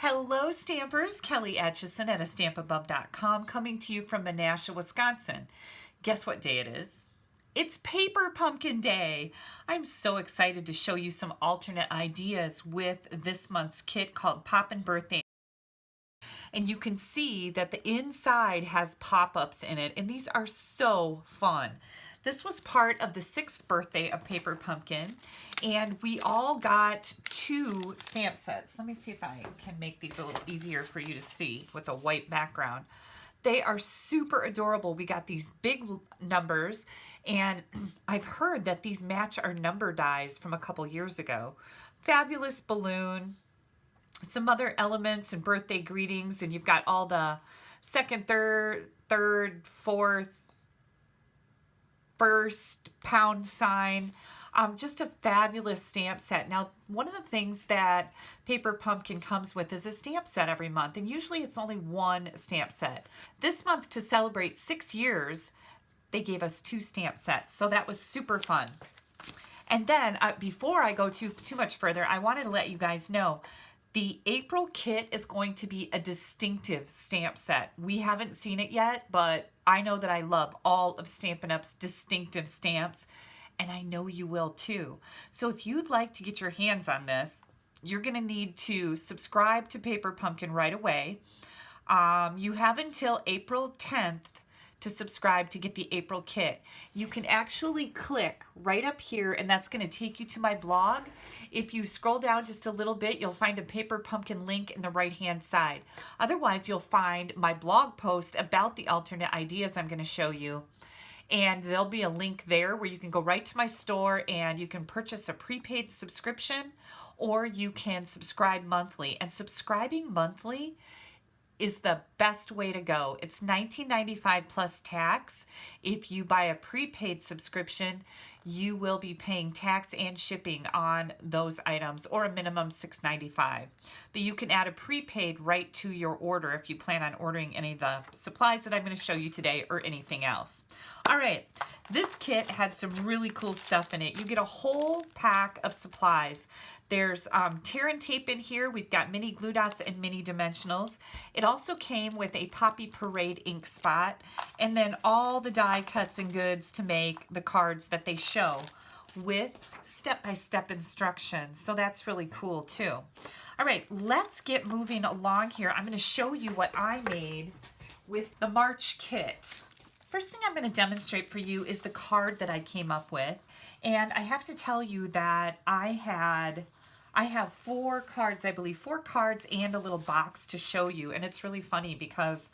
Hello Stampers, Kelly Acheson at stampinUp.com coming to you from Menasha, Wisconsin. Guess what day it is? It's Paper Pumpkin Day. I'm so excited to show you some alternate ideas with this month's kit called Poppin' Birthday. And you can see that the inside has pop-ups in it, and these are so fun. This was part of the 6th birthday of Paper Pumpkin, and we all got 2 stamp sets. Let me see if I can make these a little easier for you to see with a white background. They are super adorable. We got these big numbers, and I've heard that these match our number dies from a couple years ago. Fabulous balloon, some other elements and birthday greetings, and you've got all the second, third, fourth, first pound sign. Just a fabulous stamp set. Now, one of the things that Paper Pumpkin comes with is a stamp set every month, and usually it's only 1 stamp set. This month, to celebrate 6 years, they gave us 2 stamp sets, so that was super fun. And then, before I go too much further, I wanted to let you guys know the April kit is going to be a distinctive stamp set. We haven't seen it yet, but I know that I love all of Stampin' Up's distinctive stamps, and I know you will too. So if you'd like to get your hands on this, you're going to need to subscribe to Paper Pumpkin right away. You have until April 10th to subscribe to get the April kit. You can actually click right up here, and that's going to take you to my blog. If you scroll down just a little bit, you'll find a Paper Pumpkin link in the right hand side. Otherwise, you'll find my blog post about the alternate ideas I'm going to show you, and there'll be a link there where you can go right to my store and you can purchase a prepaid subscription, or you can subscribe monthly. And subscribing monthly is the best way to go. It's $19.95 plus tax. If you buy a prepaid subscription, you will be paying tax and shipping on those items, or a minimum $6.95. But you can add a prepaid right to your order if you plan on ordering any of the supplies that I'm going to show you today or anything else. All right, this kit had some really cool stuff in it. You get a whole pack of supplies. There's tear and tape in here. We've got mini glue dots and mini dimensionals. It also came with a Poppy Parade ink spot, and then all the die cuts and goods to make the cards that they show with step-by-step instructions. So that's really cool too. All right, let's get moving along here. I'm going to show you what I made with the March kit. First thing I'm going to demonstrate for you is the card that I came up with. And I have to tell you that I have 4 cards, I believe, 4 cards and a little box to show you. And it's really funny because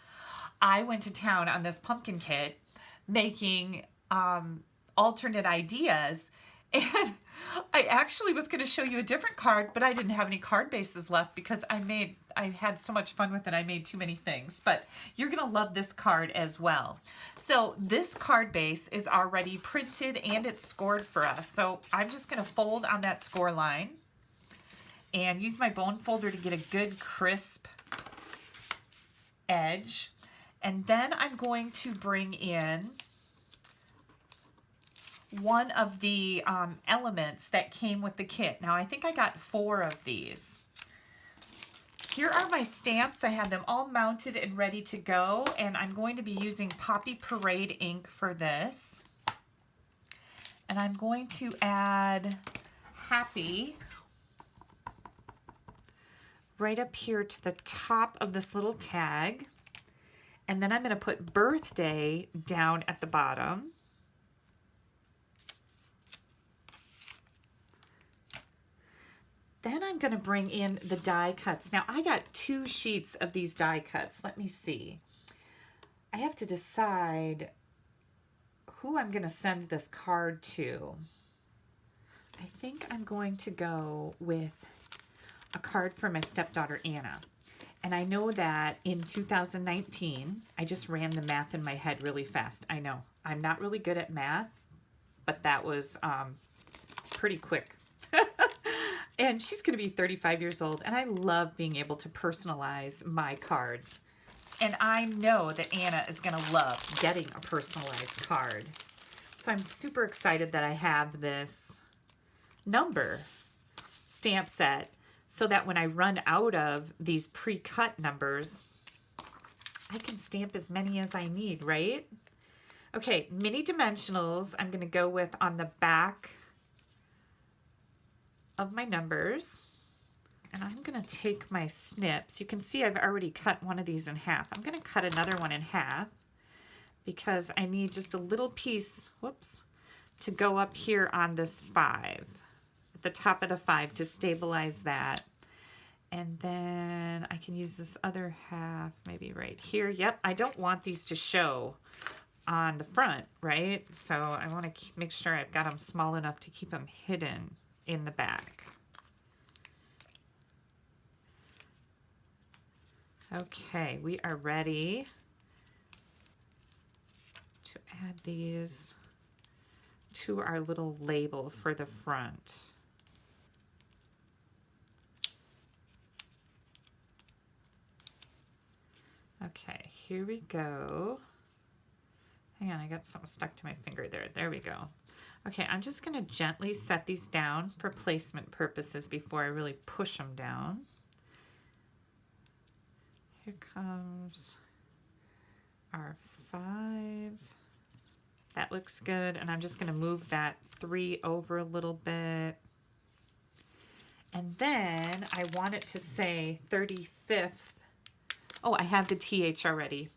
I went to town on this pumpkin kit making alternate ideas. And I actually was going to show you a different card, but I didn't have any card bases left because I had so much fun with it. I made too many things, but you're going to love this card as well. So this card base is already printed and it's scored for us. So I'm just going to fold on that score line and use my bone folder to get a good crisp edge. And then I'm going to bring in one of the elements that came with the kit. Now I think I got 4 of these. Here are my stamps. I have them all mounted and ready to go, and I'm going to be using Poppy Parade ink for this. And I'm going to add Happy right up here to the top of this little tag. And then I'm going to put Birthday down at the bottom. Then I'm going to bring in the die cuts. Now I got 2 sheets of these die cuts. Let me see. I have to decide who I'm going to send this card to. I think I'm going to go with a card for my stepdaughter Anna. And I know that in 2019, I just ran the math in my head really fast. I know I'm not really good at math, but that was pretty quick. And she's going to be 35 years old, and I love being able to personalize my cards. And I know that Anna is going to love getting a personalized card. So I'm super excited that I have this number stamp set so that when I run out of these pre-cut numbers, I can stamp as many as I need, right? Okay, mini dimensionals I'm going to go with on the back of my numbers. And I'm going to take my snips. You can see I've already cut one of these in half. I'm going to cut another one in half because I need just a little piece, whoops, to go up here on this 5, at the top of the 5 to stabilize that. And then I can use this other half maybe right here. Yep, I don't want these to show on the front, right? So I want to make sure I've got them small enough to keep them hidden in the back. Okay, we are ready to add these to our little label for the front. Okay, here we go. Hang on, I got something stuck to my finger there. There we go. Okay, I'm just going to gently set these down for placement purposes before I really push them down. Here comes our 5. That looks good, and I'm just going to move that 3 over a little bit. And then I want it to say 35th. Oh, I have the TH already.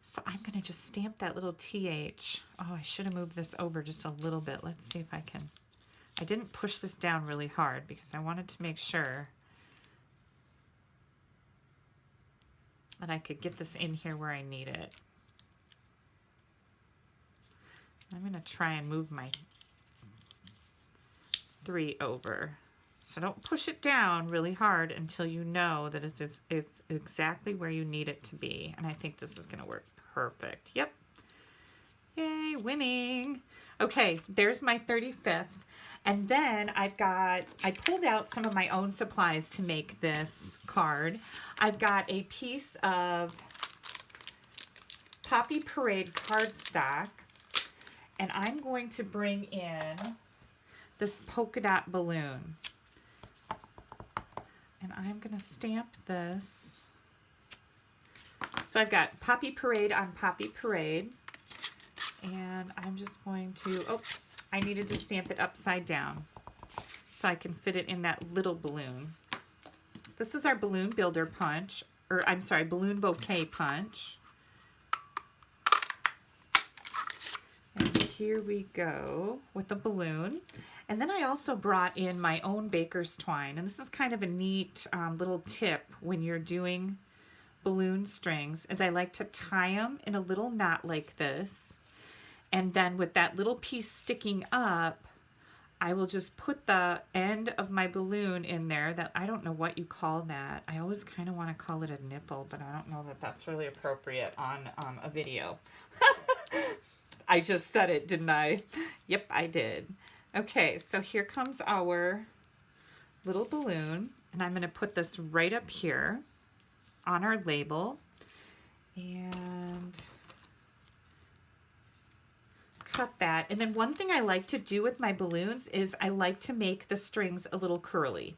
So I'm going to just stamp that little TH. Oh, I should have moved this over just a little bit. Let's see if I can. I didn't push this down really hard because I wanted to make sure that I could get this in here where I need it. I'm going to try and move my 3 over. So don't push it down really hard until you know that it's exactly where you need it to be. And I think this is going to work perfect. Yep. Yay, winning. Okay, there's my 35th. And then I pulled out some of my own supplies to make this card. I've got a piece of Poppy Parade cardstock, and I'm going to bring in this polka dot balloon. And I'm going to stamp this. So I've got Poppy Parade on Poppy Parade. And I'm just going to, oh, I needed to stamp it upside down so I can fit it in that little balloon. This is our balloon builder punch, or I'm sorry, balloon bouquet punch. And here we go with the balloon. And then I also brought in my own baker's twine. And this is kind of a neat little tip when you're doing balloon strings, is I like to tie them in a little knot like this. And then with that little piece sticking up, I will just put the end of my balloon in there. That, I don't know what you call that. I always kind of want to call it a nipple, but I don't know that that's really appropriate on a video. I just said it, didn't I? Yep, I did. Okay, so here comes our little balloon, and I'm going to put this right up here on our label and cut that. And then one thing I like to do with my balloons is I like to make the strings a little curly.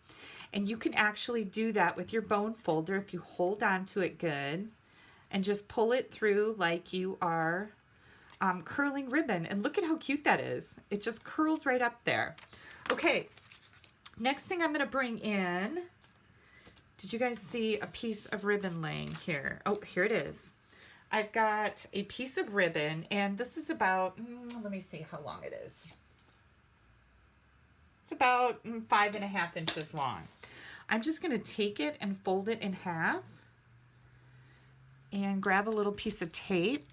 And you can actually do that with your bone folder if you hold on to it good and just pull it through like you are curling ribbon. And look at how cute that is. It just curls right up there. Okay, next thing I'm going to bring in, did you guys see a piece of ribbon laying here? Oh, here it is. I've got a piece of ribbon, and this is about, let me see how long it is. It's about 5.5 inches long. I'm just going to take it and fold it in half and grab a little piece of tape.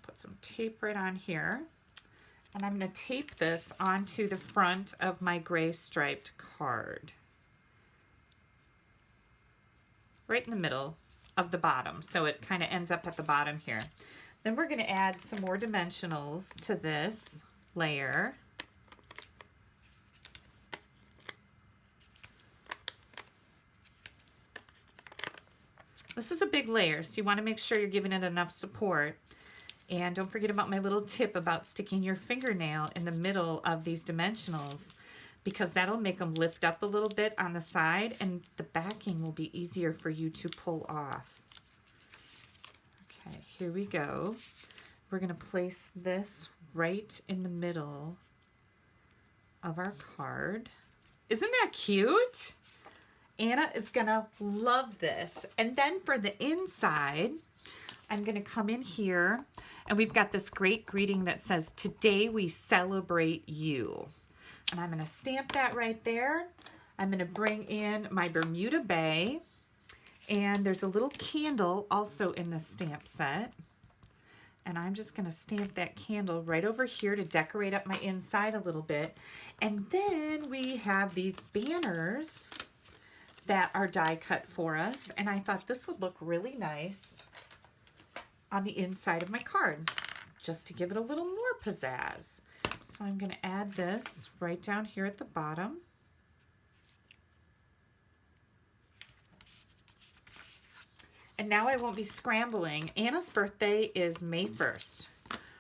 Put some tape right on here. And I'm going to tape this onto the front of my gray striped card. Right in the middle of the bottom, so it kind of ends up at the bottom here. Then we're going to add some more dimensionals to this layer. This is a big layer, so you want to make sure you're giving it enough support. And don't forget about my little tip about sticking your fingernail in the middle of these dimensionals, because that'll make them lift up a little bit on the side, and the backing will be easier for you to pull off. Okay, here we go. We're going to place this right in the middle of our card. Isn't that cute? Anna is going to love this. And then for the inside, I'm going to come in here, and we've got this great greeting that says, "Today we celebrate you." And I'm going to stamp that right there. I'm going to bring in my Bermuda Bay, and there's a little candle also in the stamp set. And I'm just going to stamp that candle right over here to decorate up my inside a little bit. And then we have these banners that are die cut for us. And I thought this would look really nice on the inside of my card, just to give it a little more pizzazz. So I'm going to add this right down here at the bottom. And now I won't be scrambling. Anna's birthday is May 1st.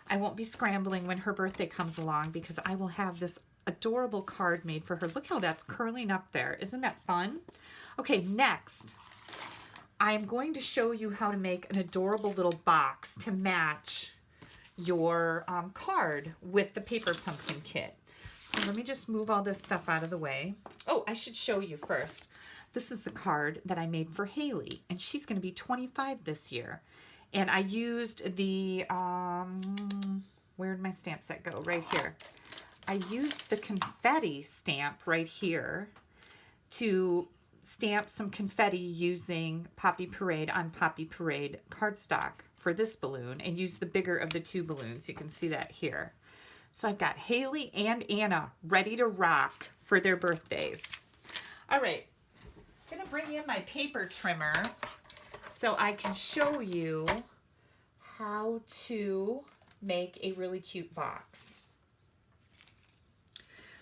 I won't be scrambling when her birthday comes along because I will have this adorable card made for her. Look how that's curling up there. Isn't that fun? Okay, next, I'm going to show you how to make an adorable little box to match your card with the paper pumpkin kit. So let me just move all this stuff out of the way. Oh, I should show you first. This is the card that I made for Haley, and she's going to be 25 this year. And I used the, where'd my stamp set go? Right here. I used the confetti stamp right here to stamp some confetti using Poppy Parade on Poppy Parade cardstock for this balloon, and use the bigger of the two balloons. You can see that here. So I've got Haley and Anna ready to rock for their birthdays. All right, I'm gonna bring in my paper trimmer so I can show you how to make a really cute box.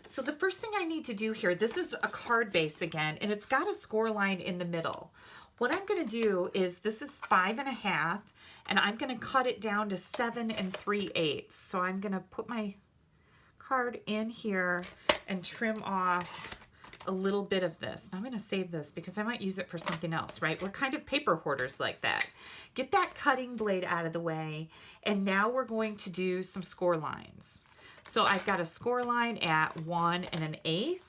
So the first thing I need to do here, this is a card base again, and it's got a score line in the middle. What I'm gonna do is, this is 5 1/2, and I'm gonna cut it down to 7 3/8. So I'm gonna put my card in here and trim off a little bit of this. Now I'm gonna save this because I might use it for something else, right? We're kind of paper hoarders like that. Get that cutting blade out of the way, and now we're going to do some score lines. So I've got a score line at 1 1/8,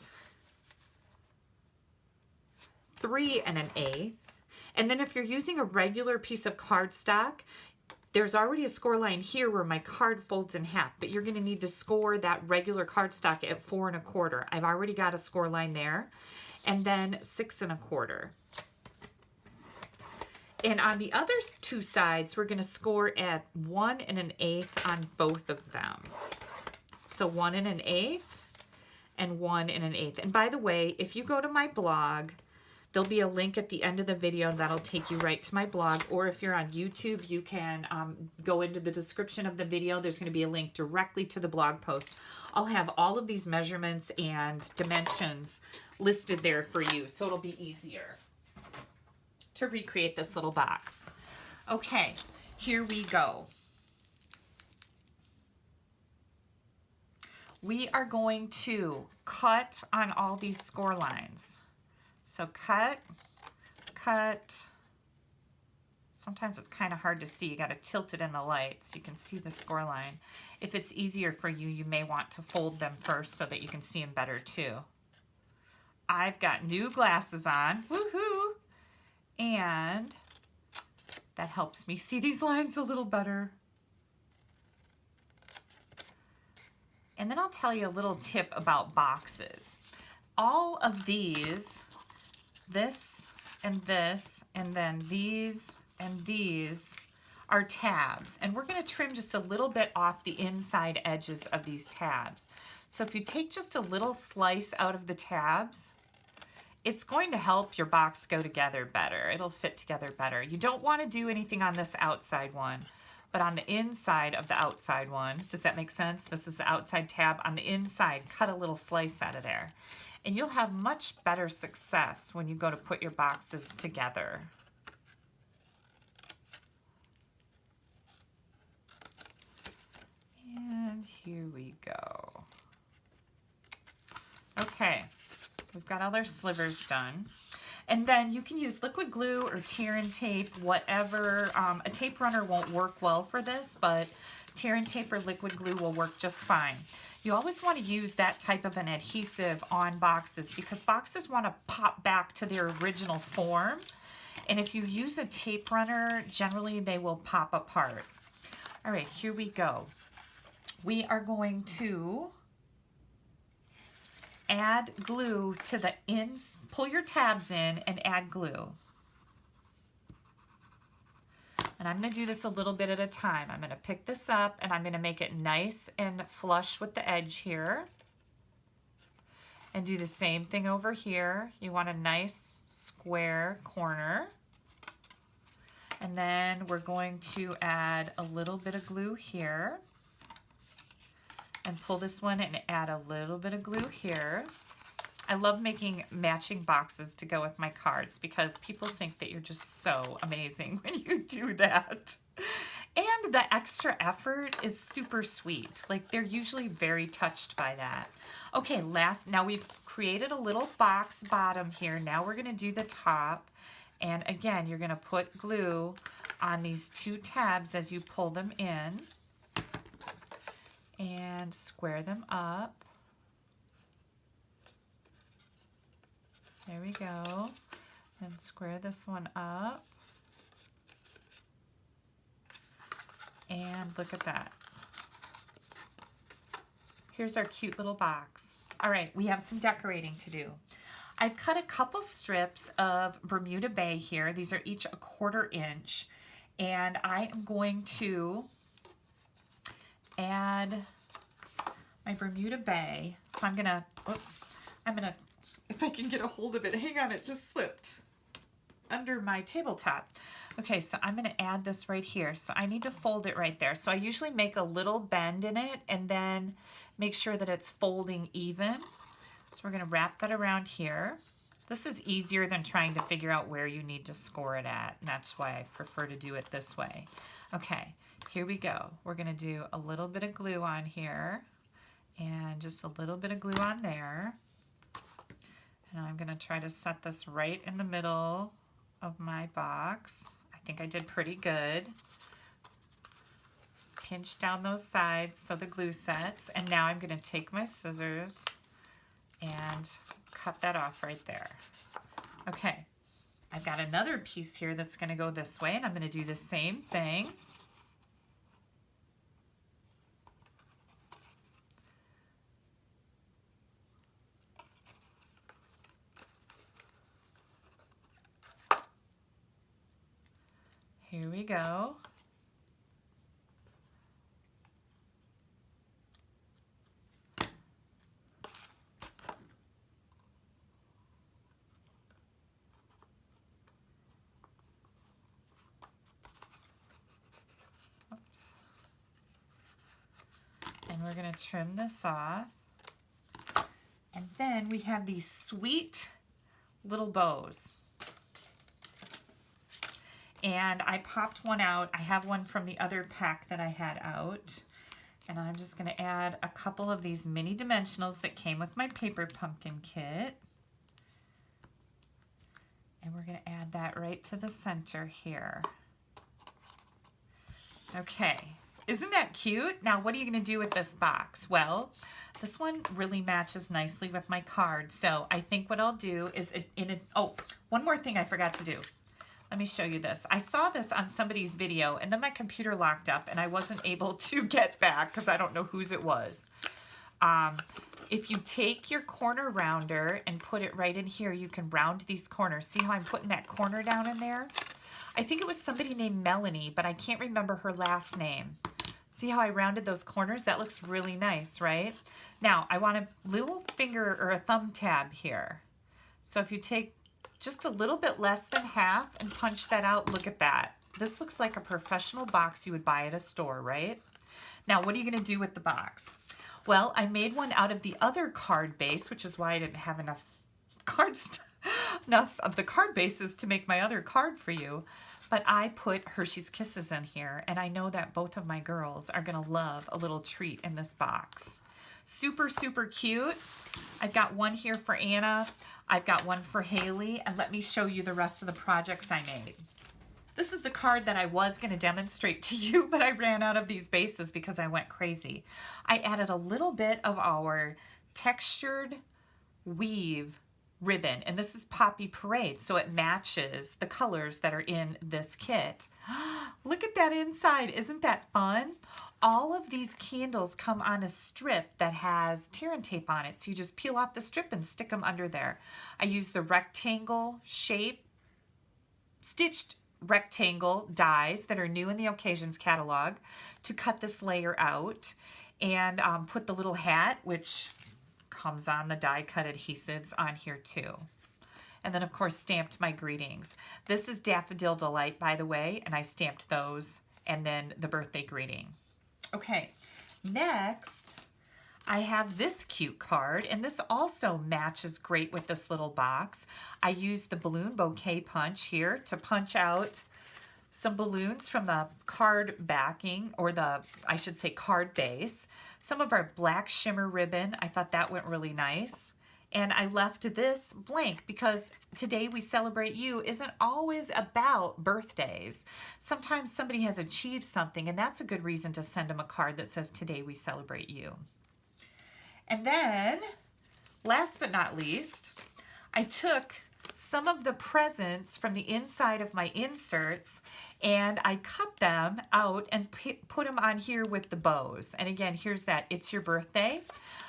3 1/8, and then if you're using a regular piece of cardstock, there's already a score line here where my card folds in half, but you're going to need to score that regular cardstock at 4 1/4. I've already got a score line there, and then 6 1/4. And on the other two sides, we're going to score at 1 1/8 on both of them. So 1 1/8 and 1 1/8. And by the way, if you go to my blog, there'll be a link at the end of the video that'll take you right to my blog. Or if you're on YouTube, you can go into the description of the video. There's going to be a link directly to the blog post. I'll have all of these measurements and dimensions listed there for you, so it'll be easier to recreate this little box. Okay, here we go. We are going to cut on all these score lines. So cut, cut. Sometimes it's kind of hard to see. You got to tilt it in the light so you can see the score line. If it's easier for you, you may want to fold them first so that you can see them better too. I've got new glasses on, woohoo! And that helps me see these lines a little better. And then I'll tell you a little tip about boxes. All of these, this, and then these and these are tabs. And we're going to trim just a little bit off the inside edges of these tabs. So if you take just a little slice out of the tabs, it's going to help your box go together better. It'll fit together better. You don't want to do anything on this outside one, but on the inside of the outside one, does that make sense? This is the outside tab. On the inside, cut a little slice out of there. And you'll have much better success when you go to put your boxes together. And here we go. Okay. We've got all our slivers done. And then you can use liquid glue or tear and tape, whatever. A tape runner won't work well for this, but tear and tape or liquid glue will work just fine. You always want to use that type of an adhesive on boxes because boxes want to pop back to their original form. And if you use a tape runner, generally they will pop apart. All right, here we go. We are going to add glue to the ends. Pull your tabs in and add glue. And I'm going to do this a little bit at a time. I'm going to pick this up and I'm going to make it nice and flush with the edge here. And do the same thing over here. You want a nice square corner. And then we're going to add a little bit of glue here. And pull this one and add a little bit of glue here. I love making matching boxes to go with my cards because people think that you're just so amazing when you do that. And the extra effort is super sweet. Like they're usually very touched by that. Okay, now we've created a little box bottom here. Now we're gonna do the top. And again, you're gonna put glue on these two tabs as you pull them in. And square them up. There we go. And square this one up. And look at that. Here's our cute little box. All right, we have some decorating to do. I've cut a couple strips of Bermuda Bay here. These are each 1/4 inch. And I am going to add my Bermuda Bay. So I'm gonna, if I can get a hold of it, hang on, it just slipped under my tabletop. Okay, so I'm gonna add this right here. So I need to fold it right there. So I usually make a little bend in it and then make sure that it's folding even. So we're gonna wrap that around here. This is easier than trying to figure out where you need to score it at, and that's why I prefer to do it this way. Okay, here we go. We're gonna do a little bit of glue on here and just a little bit of glue on there. And I'm gonna try to set this right in the middle of my box. I think I did pretty good. Pinch down those sides so the glue sets. And now I'm gonna take my scissors and cut that off right there. Okay, I've got another piece here that's gonna go this way and I'm gonna do the same thing. Here we go. Oops. And we're going to trim this off. And then we have these sweet little bows. And I popped one out. I have one from the other pack that I had out. And I'm just going to add a couple of these mini dimensionals that came with my paper pumpkin kit. And we're going to add that right to the center here. Okay, isn't that cute? Now, what are you going to do with this box? Well, this one really matches nicely with my card. So I think what I'll do is, oh, one more thing I forgot to do. Let me show you this. I saw this on somebody's video and then my computer locked up and I wasn't able to get back because I don't know whose it was. If you take your corner rounder and put it right in here, you can round these corners. See how I'm putting that corner down in there? I think it was somebody named Melanie, but I can't remember her last name. See how I rounded those corners? That looks really nice, right? Now, I want a little finger or a thumb tab here. So if you take just a little bit less than half and punch that out, look at that. This looks like a professional box you would buy at a store, right? Now, what are you going to do with the box? Well, I made one out of the other card base, which is why I didn't have enough enough of the card bases to make my other card for you. But I put Hershey's Kisses in here, and I know that both of my girls are going to love a little treat in this box. Super, super cute. I've got one here for Anna. I've got one for Haley, and let me show you the rest of the projects I made. This is the card that I was going to demonstrate to you, but I ran out of these bases because I went crazy. I added a little bit of our textured weave ribbon, and this is Poppy Parade, so it matches the colors that are in this kit. Look at that inside. Isn't that fun? All of these candles come on a strip that has tear and tape on it, so you just peel off the strip and stick them under there. I use the rectangle shape, stitched rectangle dies that are new in the Occasions catalog to cut this layer out, and put the little hat, which comes on the die cut adhesives, on here too. And then of course stamped my greetings. This is Daffodil Delight, by the way, and I stamped those, and then the birthday greeting. Okay, next I have this cute card, and this also matches great with this little box. I used the balloon bouquet punch here to punch out some balloons from the card backing, or the, I should say, card base. Some of our black shimmer ribbon, I thought that went really nice. And I left this blank because Today We Celebrate You isn't always about birthdays. Sometimes somebody has achieved something, and that's a good reason to send them a card that says Today We Celebrate You. And then, last but not least, I took some of the presents from the inside of my inserts and I cut them out and put them on here with the bows. And again, here's that It's Your Birthday.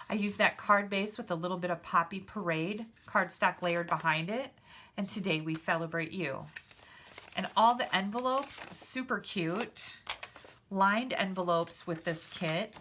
I used that card base with a little bit of Poppy Parade cardstock layered behind it, and Today We Celebrate You. And all the envelopes, super cute, lined envelopes with this kit.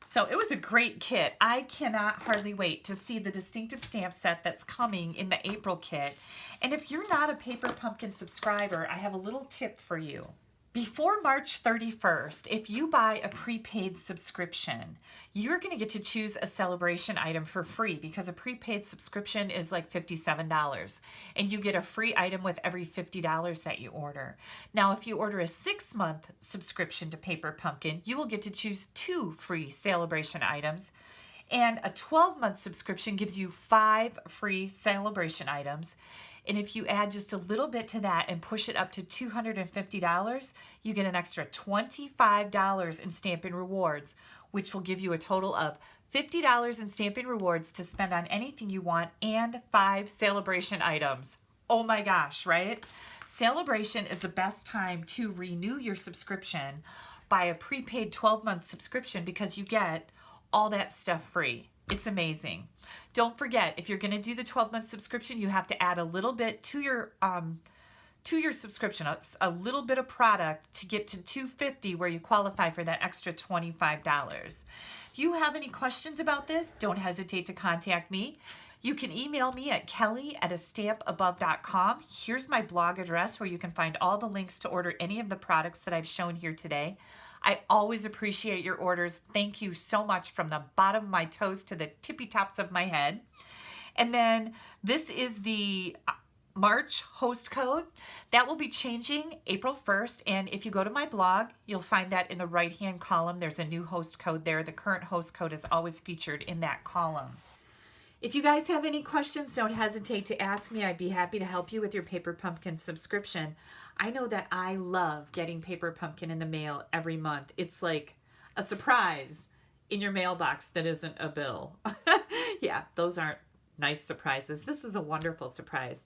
So it was a great kit. I cannot hardly wait to see the distinctive stamp set that's coming in the April kit. And if you're not a Paper Pumpkin subscriber, I have a little tip for you. Before March 31st, if you buy a prepaid subscription, you're going to get to choose a celebration item for free, because a prepaid subscription is like $57, and you get a free item with every $50 that you order. Now, if you order a 6-month subscription to Paper Pumpkin, you will get to choose 2 free celebration items, and a 12-month subscription gives you 5 free celebration items. And if you add just a little bit to that and push it up to $250, you get an extra $25 in Stampin' Rewards, which will give you a total of $50 in Stampin' Rewards to spend on anything you want, and 5 celebration items. Oh my gosh, right? Celebration is the best time to renew your subscription. Buy a prepaid 12-month subscription because you get all that stuff free. It's amazing. Don't forget, if you're going to do the 12-month subscription, you have to add a little bit to your subscription, a little bit of product to get to $250, where you qualify for that extra $25. If you have any questions about this, don't hesitate to contact me. You can email me at kelly@astampabove.com. Here's my blog address where you can find all the links to order any of the products that I've shown here today. I always appreciate your orders. Thank you so much from the bottom of my toes to the tippy tops of my head. And then this is the March host code. That will be changing April 1st. And if you go to my blog, you'll find that in the right-hand column. There's a new host code there. The current host code is always featured in that column. If you guys have any questions, don't hesitate to ask me. I'd be happy to help you with your Paper Pumpkin subscription. I know that I love getting Paper Pumpkin in the mail every month. It's like a surprise in your mailbox that isn't a bill. Yeah, those aren't nice surprises. This is a wonderful surprise.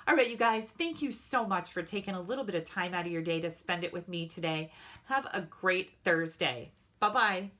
All right, you guys, thank you so much for taking a little bit of time out of your day to spend it with me today. Have a great Thursday. Bye-bye.